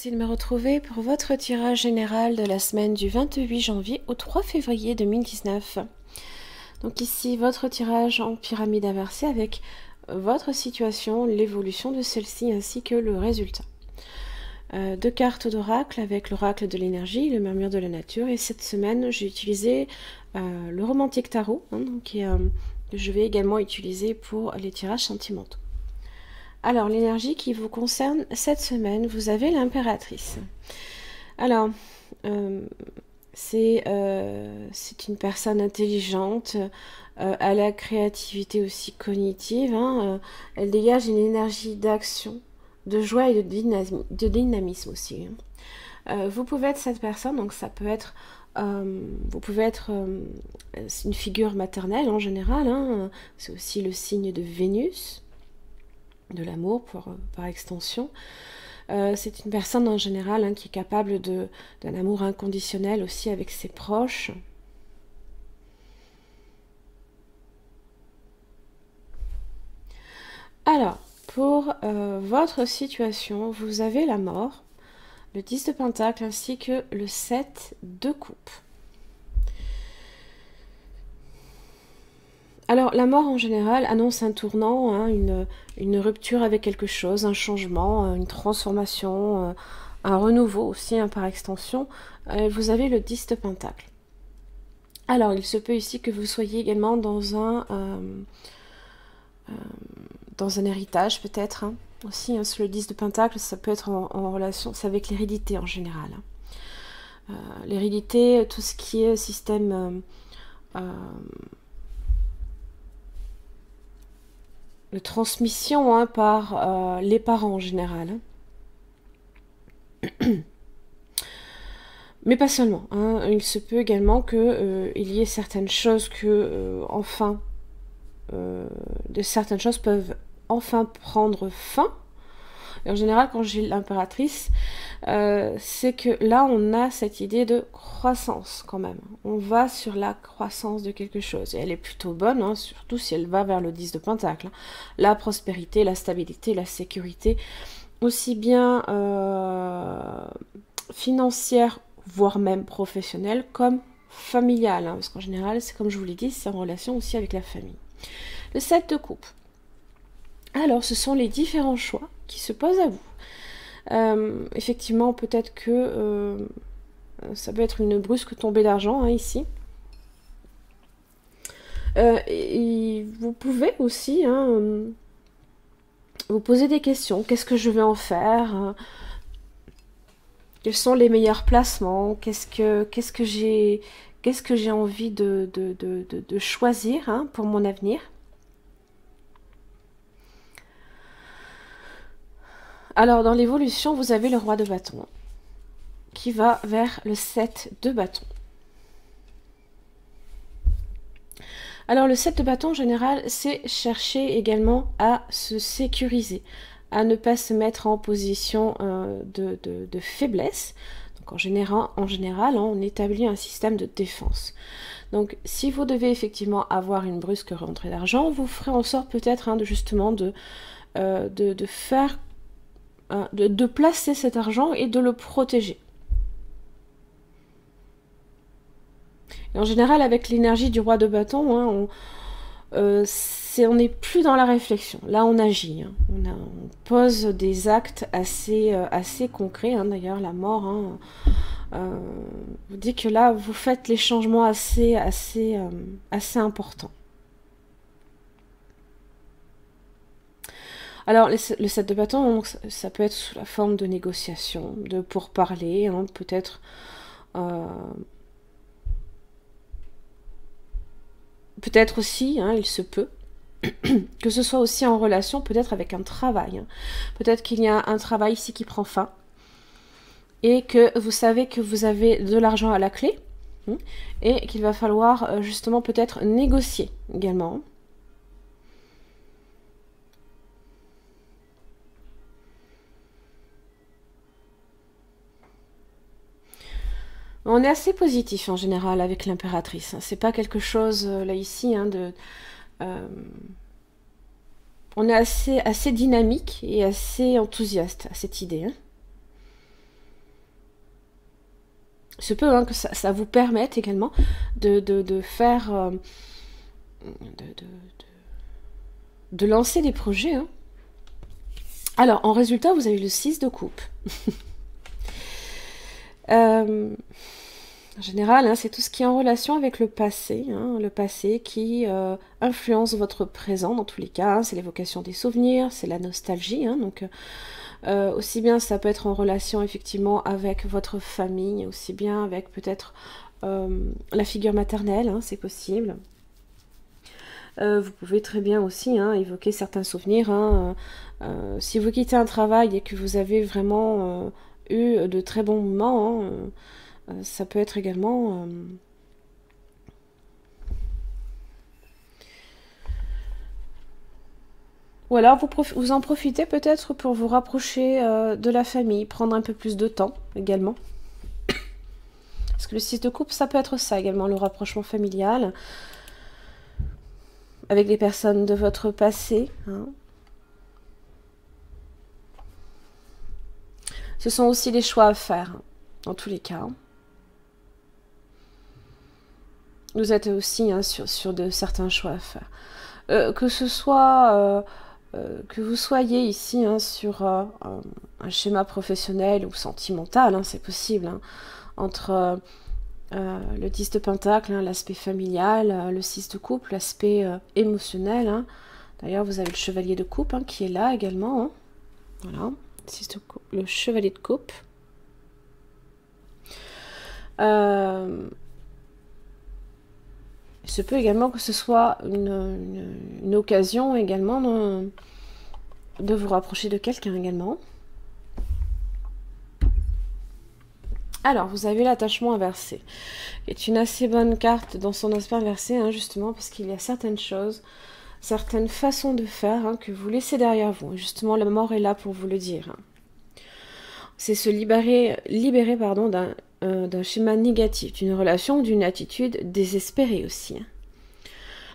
Merci de me retrouver pour votre tirage général de la semaine du 28 janvier au 3 février 2019. Donc ici, votre tirage en pyramide inversée avec votre situation, l'évolution de celle-ci ainsi que le résultat. Deux cartes d'oracle avec l'oracle de l'énergie, le murmure de la nature. Et cette semaine, j'ai utilisé le romantique tarot, que je vais également utiliser pour les tirages sentimentaux. Alors, l'énergie qui vous concerne cette semaine, vous avez l'impératrice. Alors, c'est une personne intelligente, à la créativité aussi cognitive. Elle dégage une énergie d'action, de joie et de dynamisme aussi. Vous pouvez être cette personne, donc ça peut être... vous pouvez être une figure maternelle en général. C'est aussi le signe de Vénus, de l'amour par extension. C'est une personne en général qui est capable d'un amour inconditionnel aussi avec ses proches. Alors, pour votre situation, vous avez la mort, le 10 de Pentacle ainsi que le 7 de coupe. Alors, la mort en général annonce un tournant, une rupture avec quelque chose, un changement, une transformation, un renouveau aussi par extension. Vous avez le 10 de Pentacle. Alors, il se peut ici que vous soyez également dans un héritage peut-être. Aussi, sur le 10 de Pentacle, ça peut être en relation, c'est avec l'hérédité en général. L'hérédité, tout ce qui est système... de transmission par les parents en général. Mais pas seulement. Il se peut également qu'il y ait certaines choses certaines choses peuvent enfin prendre fin. Et en général, quand j'ai l'impératrice, c'est que là, on a cette idée de croissance quand même. On va sur la croissance de quelque chose. Et elle est plutôt bonne, surtout si elle va vers le 10 de Pentacle. La prospérité, la stabilité, la sécurité, aussi bien financière, voire même professionnelle, comme familiale. Parce qu'en général, c'est comme je vous l'ai dit, c'est en relation aussi avec la famille. Le 7 de coupe. Alors, ce sont les différents choix qui se posent à vous. Effectivement, peut-être que ça peut être une brusque tombée d'argent ici. Et vous pouvez aussi vous poser des questions. Qu'est-ce que je vais en faire? Quels sont les meilleurs placements? Qu'est-ce que j'ai envie de choisir pour mon avenir? Alors, dans l'évolution, vous avez le roi de bâton qui va vers le 7 de bâton. Alors, le 7 de bâton, en général, c'est chercher également à se sécuriser, à ne pas se mettre en position de faiblesse. Donc, en général, on établit un système de défense. Donc, si vous devez effectivement avoir une brusque rentrée d'argent, vous ferez en sorte peut-être justement de faire... de placer cet argent et de le protéger. Et en général, avec l'énergie du roi de bâton, on n'est plus dans la réflexion. Là, on agit. On pose des actes assez concrets. D'ailleurs, la mort vous dit que là, vous faites les changements assez importants. Alors, le 7 de bâton, ça peut être sous la forme de négociation, de pourparler, peut-être aussi, il se peut, que ce soit aussi en relation peut-être avec un travail. Peut-être qu'il y a un travail ici qui prend fin, et que vous savez que vous avez de l'argent à la clé, et qu'il va falloir justement peut-être négocier également. On est assez positif en général avec l'impératrice. C'est pas quelque chose là ici on est assez dynamique et assez enthousiaste à cette idée. Il se peut hein, que ça vous permette également de faire... de lancer des projets. Hein. Alors, en résultat, vous avez le 6 de coupe. En général, hein, c'est tout ce qui est en relation avec le passé qui influence votre présent dans tous les cas. Hein, c'est l'évocation des souvenirs, c'est la nostalgie. Hein, donc, aussi bien ça peut être en relation effectivement avec votre famille, aussi bien avec peut-être la figure maternelle, hein, c'est possible. Vous pouvez très bien aussi hein, évoquer certains souvenirs. Hein, si vous quittez un travail et que vous avez vraiment eu de très bons moments, hein, ça peut être également... Ou alors vous en profitez peut-être pour vous rapprocher de la famille, prendre un peu plus de temps également. Parce que le 6 de coupe, ça peut être ça également, le rapprochement familial avec les personnes de votre passé. Hein. Ce sont aussi des choix à faire, dans tous les cas. Vous êtes aussi hein, sur de certains choix à faire. Que ce soit... que vous soyez ici hein, sur un schéma professionnel ou sentimental, hein, c'est possible, hein, entre le 10 de pentacle, hein, l'aspect familial, le 6 de coupe, l'aspect émotionnel. Hein. D'ailleurs, vous avez le chevalier de coupe hein, qui est là également. Hein. Voilà, le chevalier de coupe. Il se peut également que ce soit une occasion également de vous rapprocher de quelqu'un également. Alors, vous avez l'attachement inversé, qui est une assez bonne carte dans son aspect inversé, hein, justement, parce qu'il y a certaines choses, certaines façons de faire hein, que vous laissez derrière vous. Justement, la mort est là pour vous le dire. Hein. C'est se libérer pardon, d'un schéma négatif, d'une relation ou d'une attitude désespérée aussi. Hein.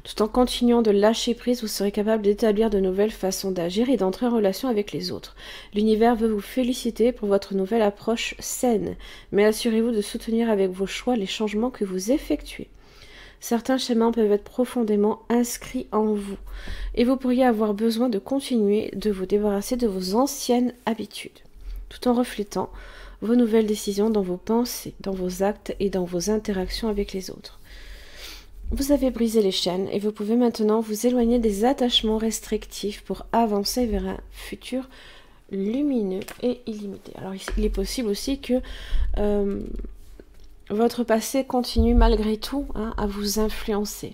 Tout en continuant de lâcher prise, vous serez capable d'établir de nouvelles façons d'agir et d'entrer en relation avec les autres. L'univers veut vous féliciter pour votre nouvelle approche saine, mais assurez-vous de soutenir avec vos choix les changements que vous effectuez. Certains schémas peuvent être profondément inscrits en vous, et vous pourriez avoir besoin de continuer de vous débarrasser de vos anciennes habitudes, tout en reflétant vos nouvelles décisions dans vos pensées, dans vos actes et dans vos interactions avec les autres. Vous avez brisé les chaînes et vous pouvez maintenant vous éloigner des attachements restrictifs pour avancer vers un futur lumineux et illimité. Alors il est possible aussi que votre passé continue malgré tout hein, à vous influencer.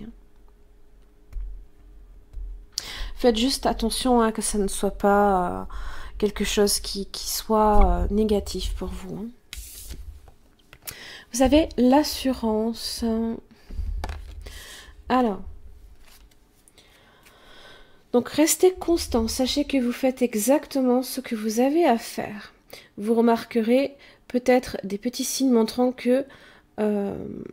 Faites juste attention hein, que ça ne soit pas quelque chose qui soit négatif pour vous. Hein. Vous avez l'assurance. Alors, donc restez constant, sachez que vous faites exactement ce que vous avez à faire. Vous remarquerez peut-être des petits signes montrant que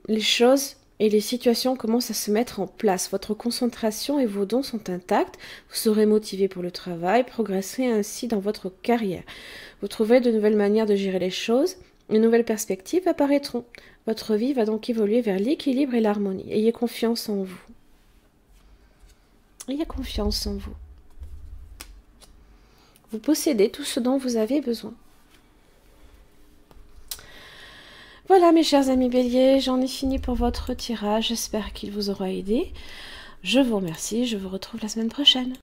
les choses et les situations commencent à se mettre en place. Votre concentration et vos dons sont intacts, vous serez motivé pour le travail, progresserez ainsi dans votre carrière. Vous trouverez de nouvelles manières de gérer les choses, de nouvelles perspectives apparaîtront. Votre vie va donc évoluer vers l'équilibre et l'harmonie. Ayez confiance en vous. Ayez confiance en vous. Vous possédez tout ce dont vous avez besoin. Voilà mes chers amis béliers, j'en ai fini pour votre tirage. J'espère qu'il vous aura aidé. Je vous remercie, je vous retrouve la semaine prochaine.